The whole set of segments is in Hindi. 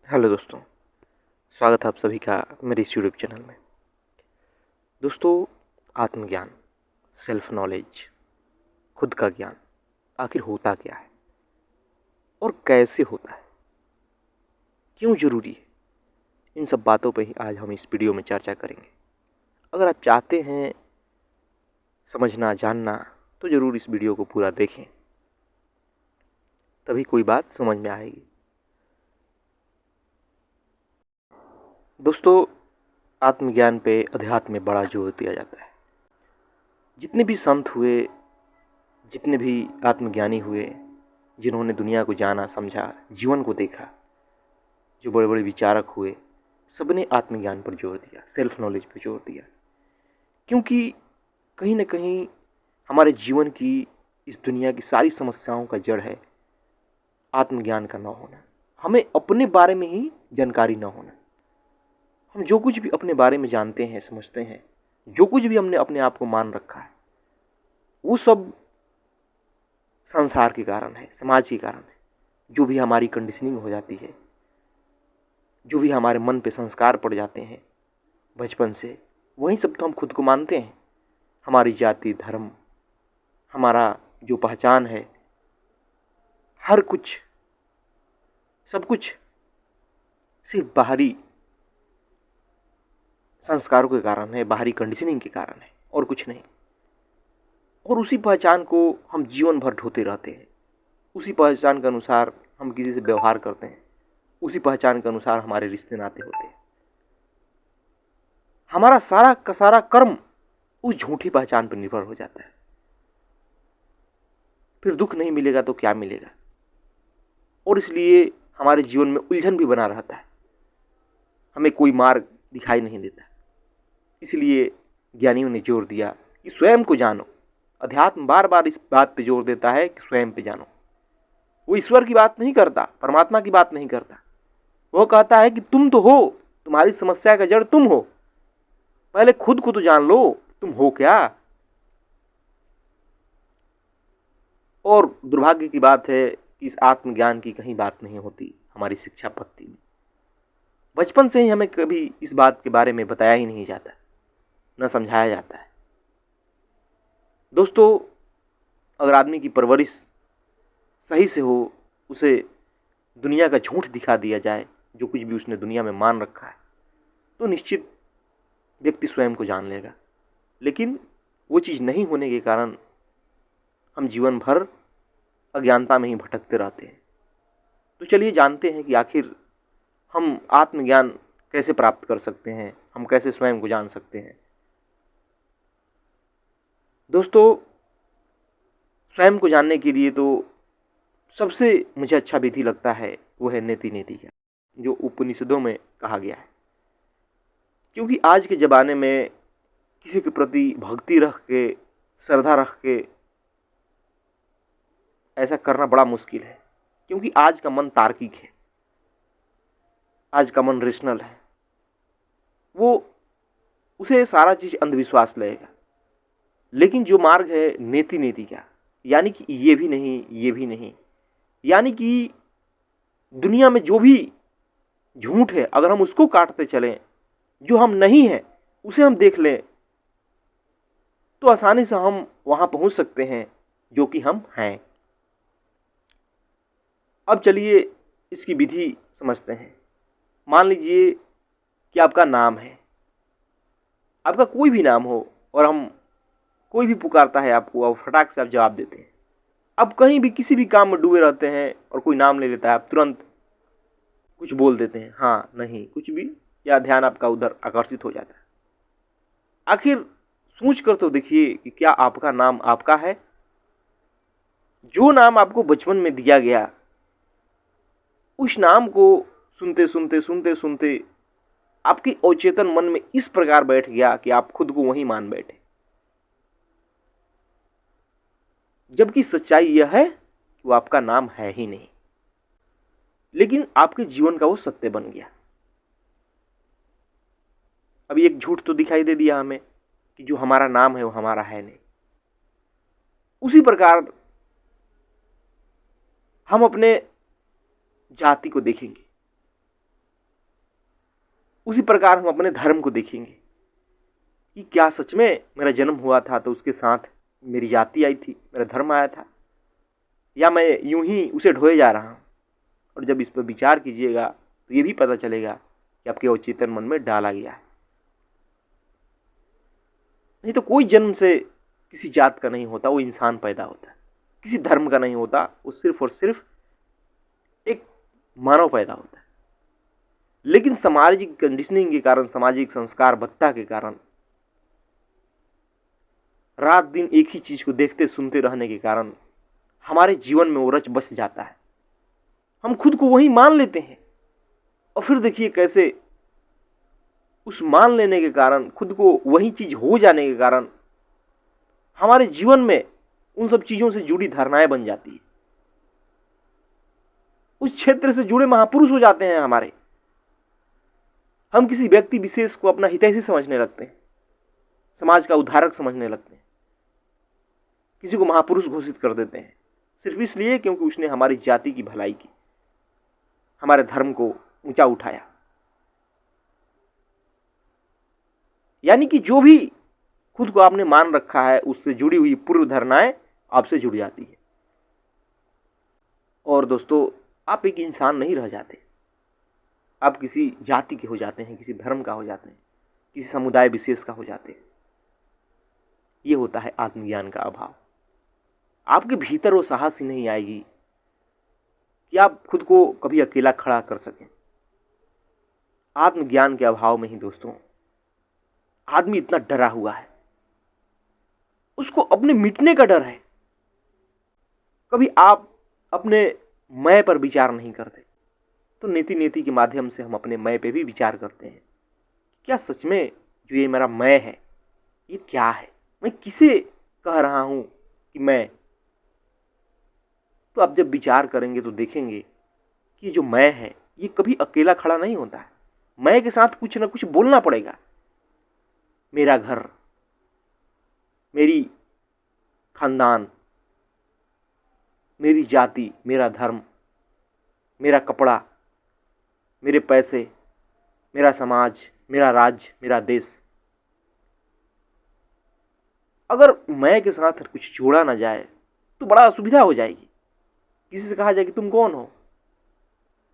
हेलो दोस्तों, स्वागत है आप सभी का मेरे इस यूट्यूब चैनल में। दोस्तों, आत्मज्ञान, सेल्फ नॉलेज, खुद का ज्ञान आखिर होता क्या है और कैसे होता है, क्यों ज़रूरी है, इन सब बातों पे ही आज हम इस वीडियो में चर्चा करेंगे। अगर आप चाहते हैं समझना, जानना, तो ज़रूर इस वीडियो को पूरा देखें, तभी कोई बात समझ में आएगी। दोस्तों, आत्मज्ञान पे अध्यात्म में बड़ा जोर दिया जाता है। जितने भी संत हुए, जितने भी आत्मज्ञानी हुए, जिन्होंने दुनिया को जाना, समझा, जीवन को देखा, जो बड़े बड़े विचारक हुए, सबने आत्मज्ञान पर जोर दिया, सेल्फ नॉलेज पर जोर दिया। क्योंकि कहीं न कहीं हमारे जीवन की, इस दुनिया की सारी समस्याओं का जड़ है आत्मज्ञान का न होना। हमें अपने बारे में ही जानकारी न होना। हम जो कुछ भी अपने बारे में जानते हैं, समझते हैं, जो कुछ भी हमने अपने आप को मान रखा है, वो सब संसार के कारण है, समाज के कारण है। जो भी हमारी कंडीशनिंग हो जाती है, जो भी हमारे मन पे संस्कार पड़ जाते हैं बचपन से, वही सब तो हम खुद को मानते हैं। हमारी जाति, धर्म, हमारा जो पहचान है, हर कुछ, सब कुछ सिर्फ बाहरी संस्कारों के कारण है, बाहरी कंडीशनिंग के कारण है, और कुछ नहीं। और उसी पहचान को हम जीवन भर ढोते रहते हैं। उसी पहचान के अनुसार हम किसी से व्यवहार करते हैं, उसी पहचान के अनुसार हमारे रिश्ते नाते होते हैं। हमारा सारा का सारा कर्म उस झूठी पहचान पर निर्भर हो जाता है। फिर दुख नहीं मिलेगा तो क्या मिलेगा, और इसलिए हमारे जीवन में उलझन भी बना रहता है। हमें कोई मार्ग दिखाई नहीं देता। इसलिए ज्ञानियों ने जोर दिया कि स्वयं को जानो। अध्यात्म बार बार इस बात पे जोर देता है कि स्वयं पे जानो। वो ईश्वर की बात नहीं करता, परमात्मा की बात नहीं करता। वो कहता है कि तुम तो हो, तुम्हारी समस्या का जड़ तुम हो। पहले खुद को तो जान लो, तुम हो क्या। और दुर्भाग्य की बात है कि इस आत्मज्ञान की कहीं बात नहीं होती हमारी शिक्षा पद्धति में। बचपन से ही हमें कभी इस बात के बारे में बताया ही नहीं जाता, न समझाया जाता है। दोस्तों, अगर आदमी की परवरिश सही से हो, उसे दुनिया का झूठ दिखा दिया जाए, जो कुछ भी उसने दुनिया में मान रखा है, तो निश्चित व्यक्ति स्वयं को जान लेगा। लेकिन वो चीज़ नहीं होने के कारण हम जीवन भर अज्ञानता में ही भटकते रहते हैं। तो चलिए जानते हैं कि आखिर हम आत्मज्ञान कैसे प्राप्त कर सकते हैं, हम कैसे स्वयं को जान सकते हैं। दोस्तों, स्वयं को जानने के लिए तो सबसे मुझे अच्छा विधि लगता है वो है नेति नेति का, जो उपनिषदों में कहा गया है। क्योंकि आज के ज़माने में किसी के प्रति भक्ति रख के, श्रद्धा रख के ऐसा करना बड़ा मुश्किल है। क्योंकि आज का मन तार्किक है, आज का मन रेशनल है। वो उसे सारा चीज़ अंधविश्वास लगेगा। लेकिन जो मार्ग है नेति नेति का, यानी कि ये भी नहीं, ये भी नहीं, यानी कि दुनिया में जो भी झूठ है, अगर हम उसको काटते चलें, जो हम नहीं हैं उसे हम देख लें, तो आसानी से हम वहां पहुंच सकते हैं जो कि हम हैं। अब चलिए इसकी विधि समझते हैं। मान लीजिए कि आपका नाम है, आपका कोई भी नाम हो, और हम कोई भी पुकारता है आपको, और फटाक से आप जवाब देते हैं। अब कहीं भी किसी भी काम में डूबे रहते हैं और कोई नाम ले लेता है, आप तुरंत कुछ बोल देते हैं, हाँ, नहीं, कुछ भी, या ध्यान आपका उधर आकर्षित हो जाता है। आखिर सोच कर तो देखिए कि क्या आपका नाम आपका है? जो नाम आपको बचपन में दिया गया, उस नाम को सुनते सुनते सुनते सुनते आपके अवचेतन मन में इस प्रकार बैठ गया कि आप खुद को वही मान बैठे। जबकि सच्चाई यह है कि वो आपका नाम है ही नहीं, लेकिन आपके जीवन का वो सत्य बन गया। अभी एक झूठ तो दिखाई दे दिया हमें कि जो हमारा नाम है वो हमारा है नहीं। उसी प्रकार हम अपने जाति को देखेंगे। उसी प्रकार हम अपने धर्म को देखेंगे कि क्या सच में मेरा जन्म हुआ था तो उसके साथ मेरी जाति आई थी, मेरा धर्म आया था, या मैं यूं ही उसे ढोए जा रहा हूं। और जब इस पर विचार कीजिएगा तो ये भी पता चलेगा कि आपके अवचेतन मन में डाला गया है। नहीं तो कोई जन्म से किसी जात का नहीं होता, वो इंसान पैदा होता है। किसी धर्म का नहीं होता, वो सिर्फ और सिर्फ एक मानव पैदा होता है। लेकिन सामाजिक कंडीशनिंग के कारण, सामाजिक संस्कारबद्धता के कारण, रात दिन एक ही चीज को देखते सुनते रहने के कारण हमारे जीवन में वो रच बस जाता है। हम खुद को वही मान लेते हैं और फिर देखिए कैसे उस मान लेने के कारण, खुद को वही चीज हो जाने के कारण हमारे जीवन में उन सब चीजों से जुड़ी धारणाएं बन जाती है। उस क्षेत्र से जुड़े महापुरुष हो जाते हैं हमारे। हम किसी व्यक्ति विशेष को अपना हितैषी समझने लगते हैं, समाज का उद्धारक समझने लगते हैं, किसी को महापुरुष घोषित कर देते हैं सिर्फ इसलिए क्योंकि उसने हमारी जाति की भलाई की, हमारे धर्म को ऊंचा उठाया। यानी कि जो भी खुद को आपने मान रखा है उससे जुड़ी हुई पूर्व धारणाएं आपसे जुड़ जाती है। और दोस्तों, आप एक इंसान नहीं रह जाते, आप किसी जाति के हो जाते हैं, किसी धर्म का हो जाते हैं, किसी समुदाय विशेष का हो जाते हैं। ये होता है आत्मज्ञान का अभाव। आपके भीतर वो साहस ही नहीं आएगी कि आप खुद को कभी अकेला खड़ा कर सकें। आत्मज्ञान के अभाव में ही दोस्तों आदमी इतना डरा हुआ है, उसको अपने मिटने का डर है। कभी आप अपने मैं पर विचार नहीं करते, तो नीति नीति के माध्यम से हम अपने मैं पे भी विचार करते हैं। क्या सच में जो ये मेरा मैं है ये क्या है, मैं किसे कह रहा हूं कि मैं। तो आप जब विचार करेंगे तो देखेंगे कि जो मैं है ये कभी अकेला खड़ा नहीं होता है। मैं के साथ कुछ ना कुछ बोलना पड़ेगा। मेरा घर, मेरी खानदान, मेरी जाति, मेरा धर्म, मेरा कपड़ा, मेरे पैसे, मेरा समाज, मेरा राज्य, मेरा देश। अगर मैं के साथ कुछ जोड़ा ना जाए तो बड़ा असुविधा हो जाएगी। किसी से कहा जाए कि तुम कौन हो,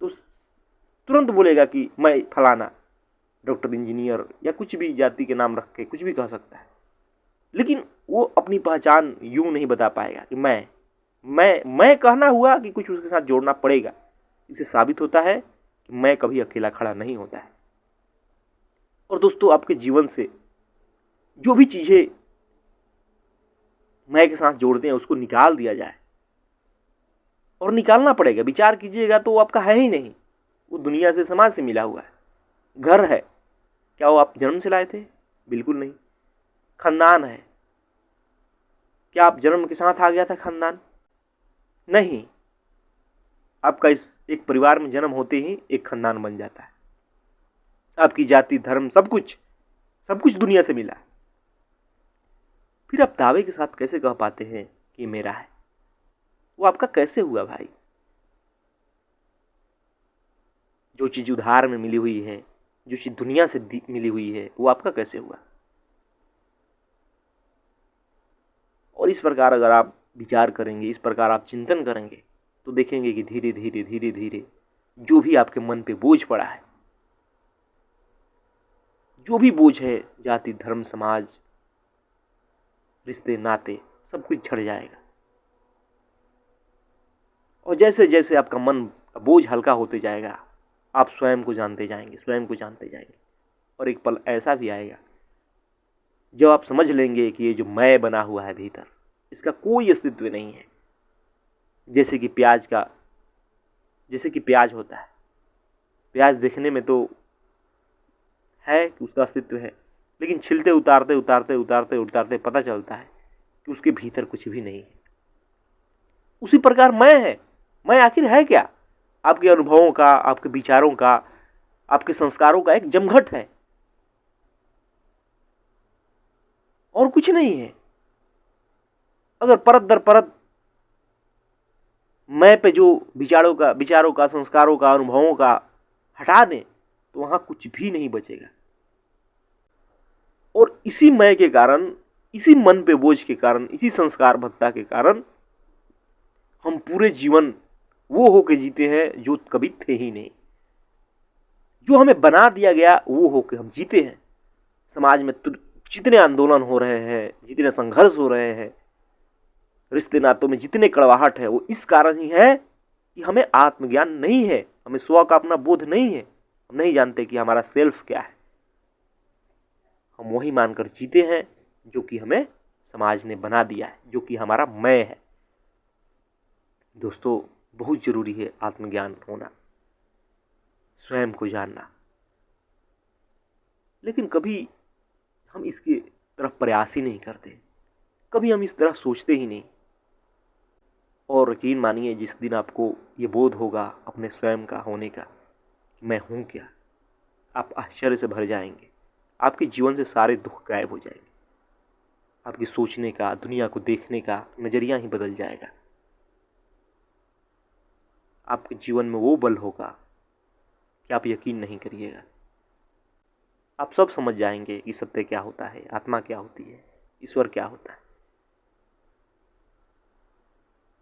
तो तुरंत बोलेगा कि मैं फलाना, डॉक्टर, इंजीनियर, या कुछ भी जाति के नाम रख के कुछ भी कह सकता है। लेकिन वो अपनी पहचान यूं नहीं बता पाएगा कि मैं कहना हुआ कि कुछ उसके साथ जोड़ना पड़ेगा। इससे साबित होता है कि मैं कभी अकेला खड़ा नहीं होता है। और दोस्तों, आपके जीवन से जो भी चीजें मैं के साथ जोड़ते हैं उसको निकाल दिया जाए, और निकालना पड़ेगा। विचार कीजिएगा तो वो आपका है ही नहीं, वो दुनिया से, समाज से मिला हुआ है। घर है, क्या वो आप जन्म से लाए थे? बिल्कुल नहीं। खानदान है, क्या आप जन्म के साथ आ गया था खानदान? नहीं। आपका इस एक परिवार में जन्म होते ही एक खानदान बन जाता है। आपकी जाति, धर्म, सब कुछ दुनिया से मिला। फिर आप दावे के साथ कैसे कह पाते हैं कि मेरा है? वो आपका कैसे हुआ भाई? जो चीज उधार में मिली हुई है, जो चीज दुनिया से मिली हुई है, वो आपका कैसे हुआ? और इस प्रकार अगर आप विचार करेंगे, इस प्रकार आप चिंतन करेंगे, तो देखेंगे कि धीरे धीरे धीरे धीरे जो भी आपके मन पे बोझ पड़ा है, जो भी बोझ है, जाति, धर्म, समाज, रिश्ते, नाते, सब कुछ झड़ जाएगा। और जैसे जैसे आपका मन का बोझ हल्का होते जाएगा, आप स्वयं को जानते जाएंगे, स्वयं को जानते जाएंगे। और एक पल ऐसा भी आएगा जब आप समझ लेंगे कि ये जो मैं बना हुआ है भीतर, इसका कोई अस्तित्व नहीं है। जैसे कि प्याज होता है। प्याज देखने में तो है कि उसका अस्तित्व है, लेकिन छिलते उतारते उतारते उतारते उतारते पता चलता है कि उसके भीतर कुछ भी नहीं है। उसी प्रकार मैं है। मैं आखिर है क्या? आपके अनुभवों का, आपके विचारों का, आपके संस्कारों का एक जमघट है, और कुछ नहीं है। अगर परत दर परत मैं पे जो विचारों का, संस्कारों का, अनुभवों का हटा दें तो वहां कुछ भी नहीं बचेगा। और इसी मय के कारण, इसी मन पे बोझ के कारण, इसी संस्कार भक्ता के कारण हम पूरे जीवन वो होके जीते हैं जो कभी थे ही नहीं। जो हमें बना दिया गया वो होके हम जीते हैं। समाज में जितने आंदोलन हो रहे हैं, जितने संघर्ष हो रहे हैं, रिश्ते नातों में जितने कड़वाहट है, वो इस कारण ही है कि हमें आत्मज्ञान नहीं है, हमें स्व का अपना बोध नहीं है। हम नहीं जानते कि हमारा सेल्फ क्या है। हम वही मानकर जीते हैं जो कि हमें समाज ने बना दिया है, जो कि हमारा मैं है। दोस्तों, बहुत जरूरी है आत्मज्ञान होना, स्वयं को जानना। लेकिन कभी हम इसकी तरफ प्रयास ही नहीं करते, कभी हम इस तरह सोचते ही नहीं। और यकीन मानिए, जिस दिन आपको ये बोध होगा अपने स्वयं का होने का, मैं हूं क्या, आप आश्चर्य से भर जाएंगे। आपके जीवन से सारे दुख गायब हो जाएंगे। आपकी सोचने का, दुनिया को देखने का नजरिया ही बदल जाएगा। आपके जीवन में वो बल होगा कि आप यकीन नहीं करिएगा। आप सब समझ जाएंगे कि सत्य क्या होता है, आत्मा क्या होती है, ईश्वर क्या होता है।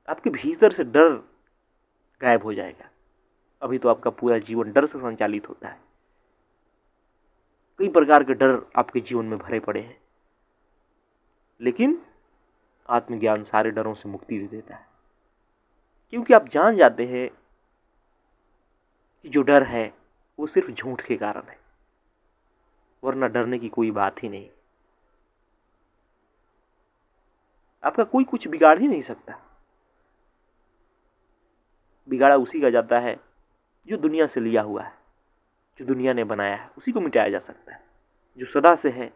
आपके भीतर से डर गायब हो जाएगा। अभी तो आपका पूरा जीवन डर से संचालित होता है। कई प्रकार के डर आपके जीवन में भरे पड़े हैं, लेकिन आत्मज्ञान सारे डरों से मुक्ति दे देता है। क्योंकि आप जान जाते हैं कि जो डर है वो सिर्फ झूठ के कारण है, वरना डरने की कोई बात ही नहीं। आपका कोई कुछ बिगाड़ ही नहीं सकता। बिगाड़ा उसी का जाता है जो दुनिया से लिया हुआ है, जो दुनिया ने बनाया है, उसी को मिटाया जा सकता है। जो सदा से है,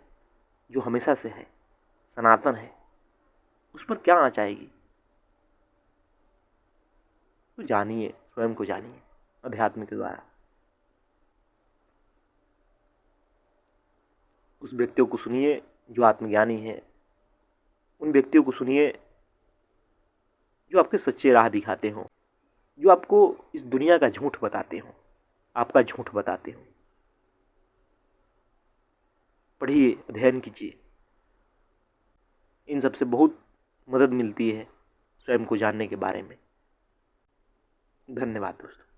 जो हमेशा से है, सनातन है, उस पर क्या आँच आएगी। तो जानिए, स्वयं को जानिए अध्यात्म के द्वारा। उस व्यक्तियों को सुनिए जो आत्मज्ञानी है। उन व्यक्तियों को सुनिए जो आपके सच्चे राह दिखाते हों, जो आपको इस दुनिया का झूठ बताते हों, आपका झूठ बताते हों। पढ़िए, अध्ययन कीजिए। इन सबसे बहुत मदद मिलती है स्वयं को जानने के बारे में। धन्यवाद दोस्तों।